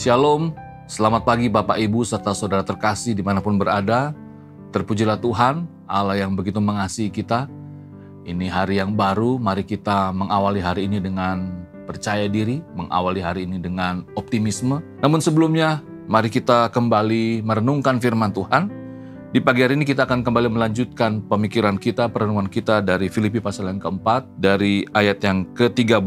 Shalom, selamat pagi Bapak Ibu serta saudara terkasih dimanapun berada. Terpujilah Tuhan, Allah yang begitu mengasihi kita. Ini hari yang baru, mari kita mengawali hari ini dengan percaya diri, mengawali hari ini dengan optimisme. Namun sebelumnya, mari kita kembali merenungkan firman Tuhan. Di pagi hari ini kita akan kembali melanjutkan pemikiran kita, perenungan kita dari Filipi pasal yang keempat, dari ayat yang ke-13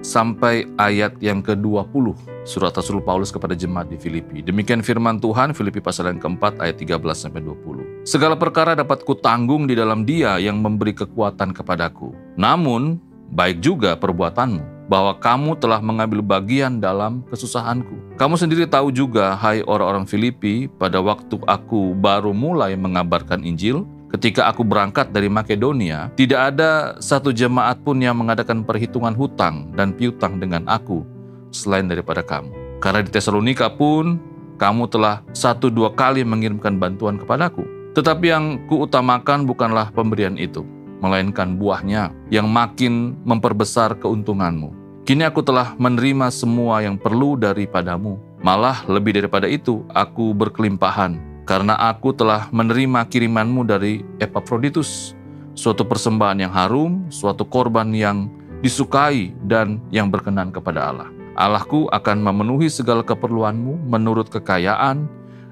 sampai ayat yang ke-20. Surat Rasul Paulus kepada jemaat di Filipi. Demikian firman Tuhan, Filipi pasal yang keempat, ayat 13 sampai 20. Segala perkara dapat kutanggung di dalam Dia yang memberi kekuatan kepadaku. Namun, baik juga perbuatanmu, bahwa kamu telah mengambil bagian dalam kesusahanku. Kamu sendiri tahu juga, hai orang-orang Filipi, pada waktu aku baru mulai mengabarkan Injil, ketika aku berangkat dari Makedonia, tidak ada satu jemaat pun yang mengadakan perhitungan hutang dan piutang dengan aku, selain daripada kamu. Karena di Tesalonika pun, kamu telah 1-2 kali mengirimkan bantuan kepadaku. Tetapi yang kuutamakan bukanlah pemberian itu, melainkan buahnya yang makin memperbesar keuntunganmu. Kini aku telah menerima semua yang perlu daripadamu. Malah lebih daripada itu, aku berkelimpahan, karena aku telah menerima kirimanmu dari Epafroditus, suatu persembahan yang harum, suatu korban yang disukai dan yang berkenan kepada Allah. Allahku akan memenuhi segala keperluanmu menurut kekayaan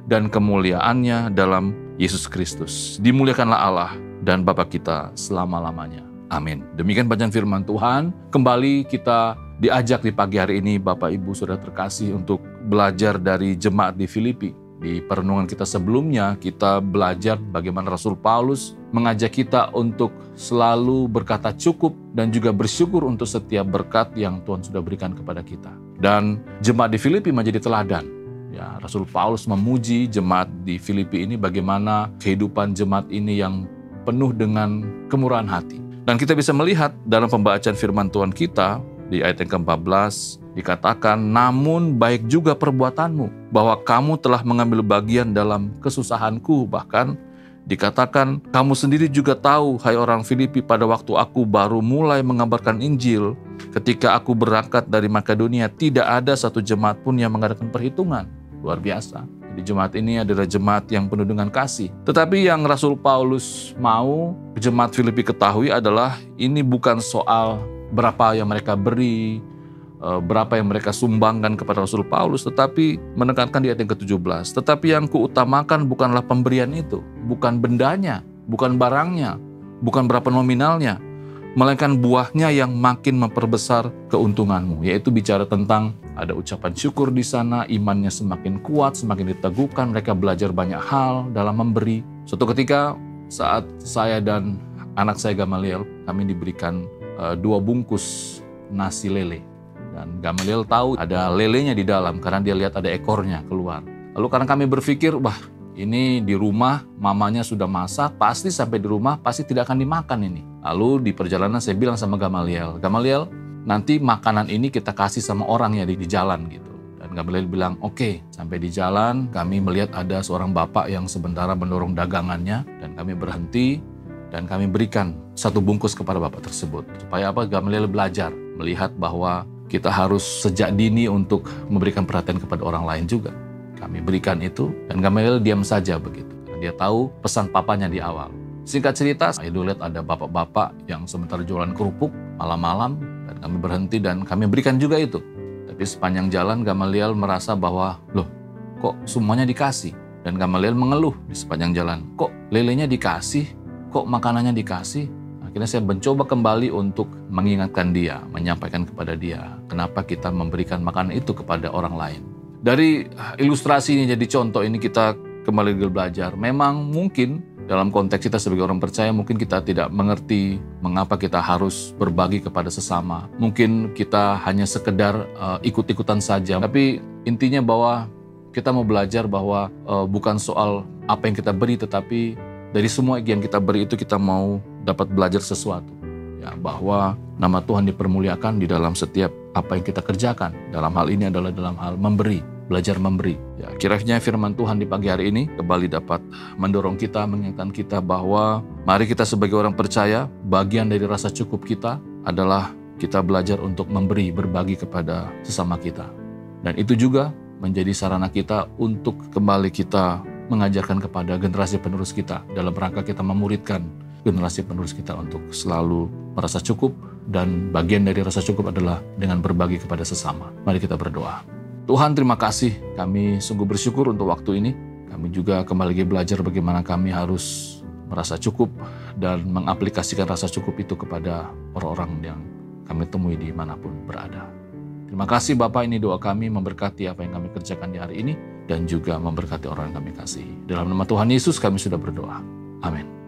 dan kemuliaannya dalam Yesus Kristus. Dimuliakanlah Allah dan Bapa kita selama-lamanya. Amin. Demikian bacaan firman Tuhan. Kembali kita diajak di pagi hari ini, Bapak Ibu Saudara terkasih, untuk belajar dari jemaat di Filipi. Di perenungan kita sebelumnya, kita belajar bagaimana Rasul Paulus mengajak kita untuk selalu berkata cukup dan juga bersyukur untuk setiap berkat yang Tuhan sudah berikan kepada kita. Dan jemaat di Filipi menjadi teladan. Ya, Rasul Paulus memuji jemaat di Filipi ini, bagaimana kehidupan jemaat ini yang penuh dengan kemurahan hati. Dan kita bisa melihat dalam pembacaan firman Tuhan kita, di ayat yang ke-14, dikatakan, namun baik juga perbuatanmu, bahwa kamu telah mengambil bagian dalam kesusahanku. Bahkan dikatakan, kamu sendiri juga tahu, hai orang Filipi, pada waktu aku baru mulai mengabarkan Injil, ketika aku berangkat dari Makedonia, tidak ada satu jemaat pun yang mengadakan perhitungan. Luar biasa. Jadi jemaat ini adalah jemaat yang penuh dengan kasih. Tetapi yang Rasul Paulus mau jemaat Filipi ketahui adalah, ini bukan soal berapa yang mereka beri, berapa yang mereka sumbangkan kepada Rasul Paulus, tetapi menekankan di ayat yang ke-17. Tetapi yang kuutamakan bukanlah pemberian itu, bukan bendanya, bukan barangnya, bukan berapa nominalnya, melainkan buahnya yang makin memperbesar keuntunganmu. Yaitu bicara tentang ada ucapan syukur di sana, imannya semakin kuat, semakin diteguhkan, mereka belajar banyak hal dalam memberi. Suatu ketika saat saya dan anak saya Gamaliel, kami diberikan 2 bungkus nasi lele. Dan Gamaliel tahu ada lelenya di dalam karena dia lihat ada ekornya keluar. Lalu karena kami berpikir, wah ini di rumah mamanya sudah masak, pasti sampai di rumah pasti tidak akan dimakan ini. Lalu di perjalanan saya bilang sama Gamaliel, Gamaliel, nanti makanan ini kita kasih sama orang ya di jalan gitu. Dan Gamaliel bilang, oke. Sampai di jalan kami melihat ada seorang bapak yang sementara mendorong dagangannya, dan kami berhenti dan kami berikan 1 bungkus kepada bapak tersebut. Supaya apa? Gamaliel belajar melihat bahwa kita harus sejak dini untuk memberikan perhatian kepada orang lain juga. Kami berikan itu dan Gamaliel diam saja begitu. Dia tahu pesan papanya di awal. Singkat cerita, saya dulu lihat ada bapak-bapak yang sementara jualan kerupuk malam-malam, dan kami berhenti dan kami berikan juga itu. Tapi sepanjang jalan Gamaliel merasa bahwa, loh kok semuanya dikasih? Dan Gamaliel mengeluh di sepanjang jalan, kok lelenya dikasih? Kok makanannya dikasih? Akhirnya saya mencoba kembali untuk mengingatkan dia, menyampaikan kepada dia, kenapa kita memberikan makanan itu kepada orang lain. Dari ilustrasi ini jadi contoh ini kita kembali belajar. Memang mungkin dalam konteks kita sebagai orang percaya, mungkin kita tidak mengerti mengapa kita harus berbagi kepada sesama. Mungkin kita hanya sekedar ikut-ikutan saja. Tapi intinya bahwa kita mau belajar bahwa bukan soal apa yang kita beri, tetapi dari semua yang kita beri itu kita mau dapat belajar sesuatu. Ya, bahwa nama Tuhan dipermuliakan di dalam setiap apa yang kita kerjakan. Dalam hal ini adalah dalam hal memberi, belajar memberi. Ya, kiranya firman Tuhan di pagi hari ini kembali dapat mendorong kita, mengingatkan kita bahwa mari kita sebagai orang percaya, bagian dari rasa cukup kita adalah kita belajar untuk memberi, berbagi kepada sesama kita. Dan itu juga menjadi sarana kita untuk kembali kita mengajarkan kepada generasi penerus kita dalam rangka kita memuridkan generasi penerus kita untuk selalu merasa cukup, dan bagian dari rasa cukup adalah dengan berbagi kepada sesama. Mari kita berdoa. Tuhan, terima kasih, kami sungguh bersyukur untuk waktu ini. Kami juga kembali lagi belajar bagaimana kami harus merasa cukup dan mengaplikasikan rasa cukup itu kepada orang-orang yang kami temui dimanapun berada. Terima kasih Bapak, ini doa kami, memberkati apa yang kami kerjakan di hari ini dan juga memberkati orang yang kami kasihi. Dalam nama Tuhan Yesus kami sudah berdoa. Amin.